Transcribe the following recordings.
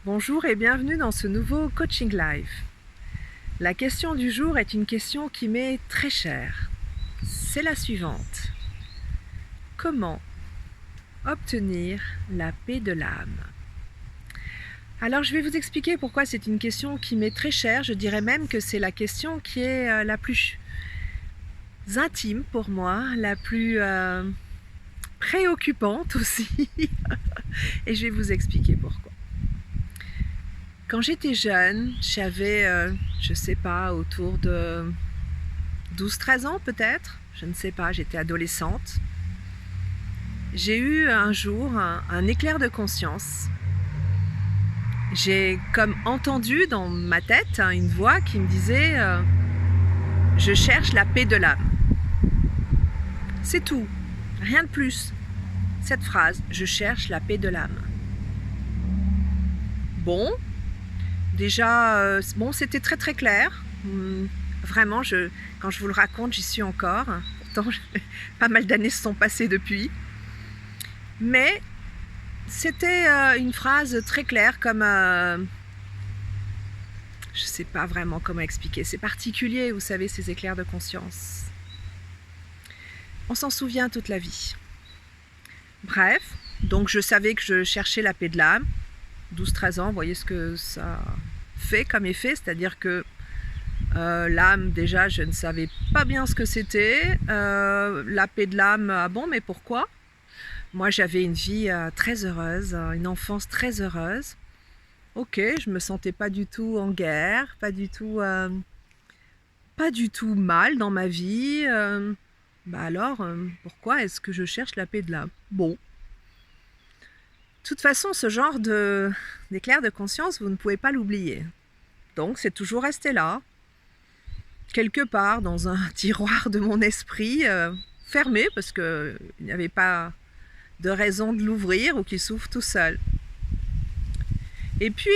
Bonjour et bienvenue dans ce nouveau Coaching Live. La question du jour est une question qui m'est très chère. C'est la suivante. Comment obtenir la paix de l'âme? Alors je vais vous expliquer pourquoi c'est une question qui m'est très chère. Je dirais même que c'est la question qui est la plus intime pour moi, la plus préoccupante aussi. Et je vais vous expliquer pourquoi. Quand j'étais jeune, j'avais, je sais pas, autour de 12-13 ans peut-être, je ne sais pas, j'étais adolescente. J'ai eu un jour un éclair de conscience. J'ai comme entendu dans ma tête une voix qui me disait « Je cherche la paix de l'âme ». C'est tout, rien de plus. Cette phrase « Je cherche la paix de l'âme ». Bon, déjà, bon, c'était très très clair. Vraiment, quand je vous le raconte, j'y suis encore. Pourtant, pas mal d'années se sont passées depuis. Mais c'était une phrase très claire, comme... je ne sais pas vraiment comment expliquer. C'est particulier, vous savez, ces éclairs de conscience. On s'en souvient toute la vie. Bref, donc je savais que je cherchais la paix de l'âme. 12-13 ans, vous voyez ce que ça fait comme effet, c'est-à-dire que l'âme, déjà, je ne savais pas bien ce que c'était. La paix de l'âme, ah bon, mais pourquoi? Moi, j'avais une vie très heureuse, une enfance très heureuse. Ok, je me sentais pas du tout en guerre, pas du tout mal dans ma vie. Alors, pourquoi est-ce que je cherche la paix de l'âme? Bon. De toute façon, ce genre d'éclair de conscience, vous ne pouvez pas l'oublier. Donc, c'est toujours resté là, quelque part dans un tiroir de mon esprit, fermé, parce qu'il n'y avait pas de raison de l'ouvrir ou qu'il s'ouvre tout seul. Et puis,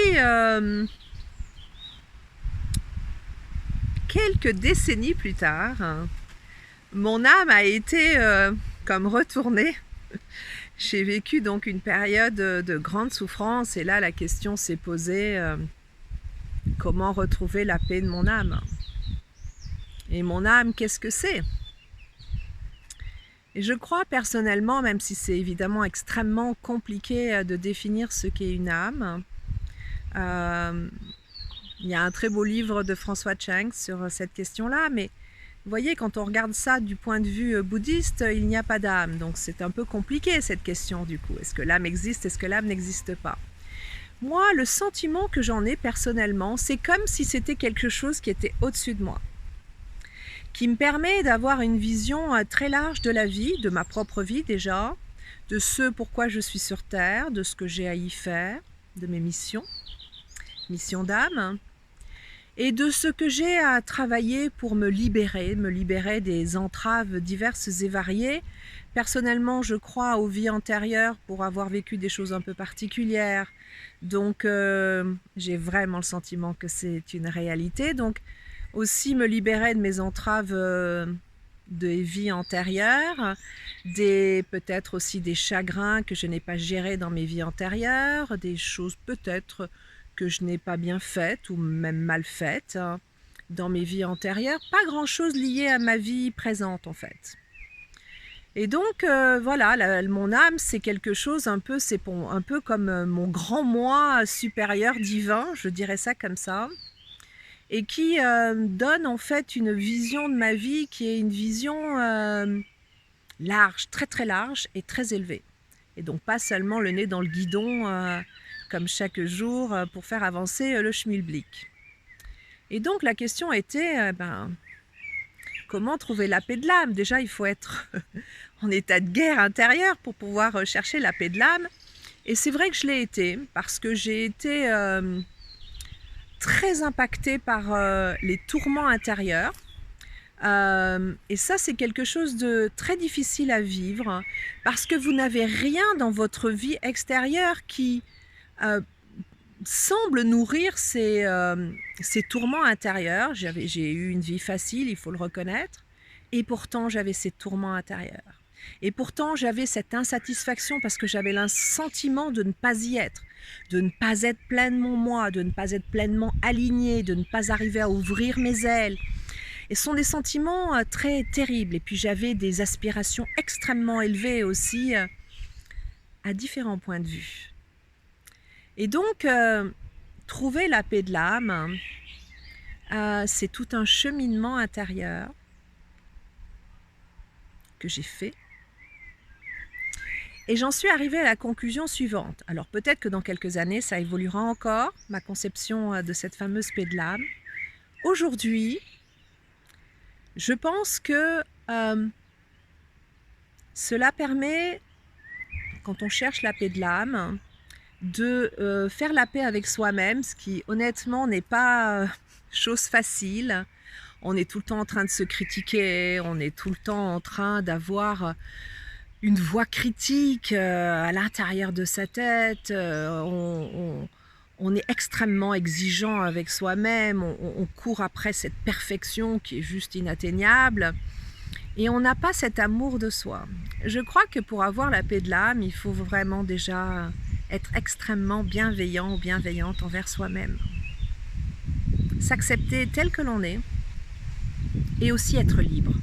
quelques décennies plus tard, mon âme a été comme retournée. J'ai vécu donc une période de grande souffrance et là la question s'est posée, comment retrouver la paix de mon âme? Et mon âme, qu'est-ce que c'est? Et je crois personnellement, même si c'est évidemment extrêmement compliqué de définir ce qu'est une âme, il y a un très beau livre de François Cheng sur cette question-là, mais vous voyez, quand on regarde ça du point de vue bouddhiste, il n'y a pas d'âme. Donc c'est un peu compliqué cette question du coup. Est-ce que l'âme existe? Est-ce que l'âme n'existe pas? Moi, le sentiment que j'en ai personnellement, c'est comme si c'était quelque chose qui était au-dessus de moi, qui me permet d'avoir une vision très large de la vie, de ma propre vie déjà, de ce pourquoi je suis sur Terre, de ce que j'ai à y faire, de mes missions d'âme, et de ce que j'ai à travailler pour me libérer des entraves diverses et variées. Personnellement, je crois aux vies antérieures pour avoir vécu des choses un peu particulières. Donc, j'ai vraiment le sentiment que c'est une réalité. Donc, aussi me libérer de mes entraves des vies antérieures, peut-être aussi des chagrins que je n'ai pas gérés dans mes vies antérieures, des choses peut-être que je n'ai pas bien faites ou même mal faites dans mes vies antérieures. Pas grand-chose lié à ma vie présente en fait. Et donc voilà, mon âme c'est quelque chose un peu, un peu comme mon grand moi supérieur divin, je dirais ça comme ça, et qui donne en fait une vision de ma vie qui est une vision large, très très large et très élevée. Et donc pas seulement le nez dans le guidon comme chaque jour pour faire avancer le schmilblick. Et donc la question était, comment trouver la paix de l'âme? Déjà il faut être en état de guerre intérieure pour pouvoir chercher la paix de l'âme. Et c'est vrai que je l'ai été, parce que j'ai été très impactée par les tourments intérieurs. Et ça, c'est quelque chose de très difficile à vivre, parce que vous n'avez rien dans votre vie extérieure qui semble nourrir ces tourments intérieurs. J'ai eu une vie facile, il faut le reconnaître, et pourtant j'avais ces tourments intérieurs. Et pourtant j'avais cette insatisfaction parce que j'avais le sentiment de ne pas y être. de ne pas être pleinement moi, de ne pas être pleinement aligné, de ne pas arriver à ouvrir mes ailes. Et ce sont des sentiments très terribles. Et puis j'avais des aspirations extrêmement élevées aussi à différents points de vue. Et donc, trouver la paix de l'âme, c'est tout un cheminement intérieur que j'ai fait. Et j'en suis arrivée à la conclusion suivante. Alors peut-être que dans quelques années, ça évoluera encore, ma conception de cette fameuse paix de l'âme. Aujourd'hui, je pense que cela permet, quand on cherche la paix de l'âme, de faire la paix avec soi-même, ce qui honnêtement n'est pas chose facile. On est tout le temps en train de se critiquer, on est tout le temps en train d'avoir une voix critique à l'intérieur de sa tête, on est extrêmement exigeant avec soi-même, on court après cette perfection qui est juste inatteignable et on n'a pas cet amour de soi. Je crois que pour avoir la paix de l'âme, il faut vraiment déjà être extrêmement bienveillant ou bienveillante envers soi-même. S'accepter tel que l'on est et aussi être libre.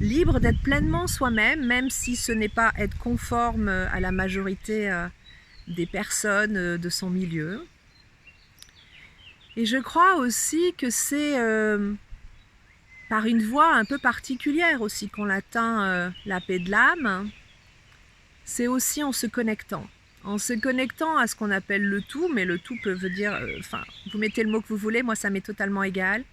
Libre d'être pleinement soi-même, même si ce n'est pas être conforme à la majorité des personnes de son milieu. Et je crois aussi que c'est par une voie un peu particulière aussi qu'on atteint la paix de l'âme. C'est aussi en se connectant. En se connectant à ce qu'on appelle le tout, mais le tout peut dire, vous mettez le mot que vous voulez, moi ça m'est totalement égal.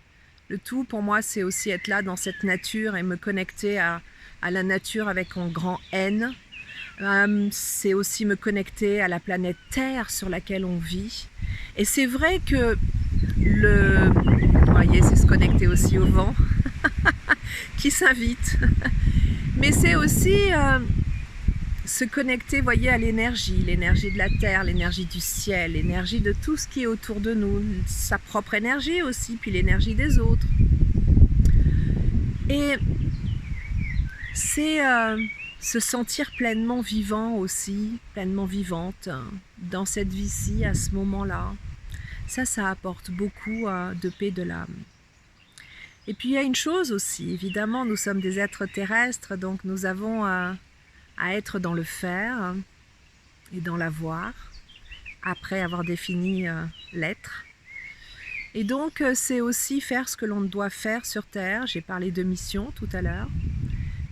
Le tout, pour moi, c'est aussi être là dans cette nature et me connecter à la nature avec un grand N. C'est aussi me connecter à la planète Terre sur laquelle on vit. Et c'est vrai que vous voyez, c'est se connecter aussi au vent qui s'invite. Mais c'est aussi se connecter, voyez, à l'énergie de la Terre, l'énergie du ciel, l'énergie de tout ce qui est autour de nous, sa propre énergie aussi, puis l'énergie des autres. Et c'est se sentir pleinement vivant aussi, pleinement vivante dans cette vie-ci, à ce moment-là. Ça apporte beaucoup de paix de l'âme. Et puis il y a une chose aussi, évidemment, nous sommes des êtres terrestres, donc nous avons à être dans le faire et dans l'avoir, après avoir défini l'être. Et donc c'est aussi faire ce que l'on doit faire sur Terre. J'ai parlé de mission tout à l'heure.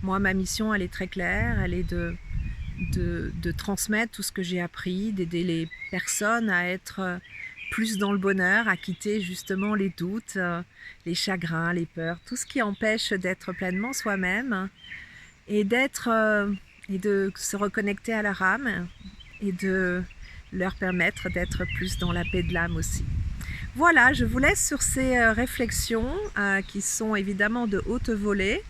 Moi, ma mission, elle est très claire, elle est de transmettre tout ce que j'ai appris, d'aider les personnes à être plus dans le bonheur, à quitter justement les doutes, les chagrins, les peurs, tout ce qui empêche d'être pleinement soi-même et et de se reconnecter à leur âme et de leur permettre d'être plus dans la paix de l'âme aussi. Voilà, je vous laisse sur ces réflexions qui sont évidemment de haute volée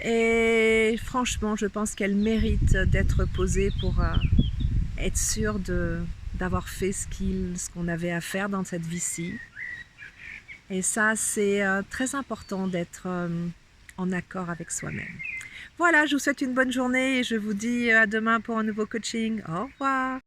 et franchement je pense qu'elles méritent d'être posées pour être sûr d'avoir fait ce qu'on avait à faire dans cette vie-ci. Et ça, c'est très important d'être en accord avec soi-même. Voilà, je vous souhaite une bonne journée et je vous dis à demain pour un nouveau coaching. Au revoir.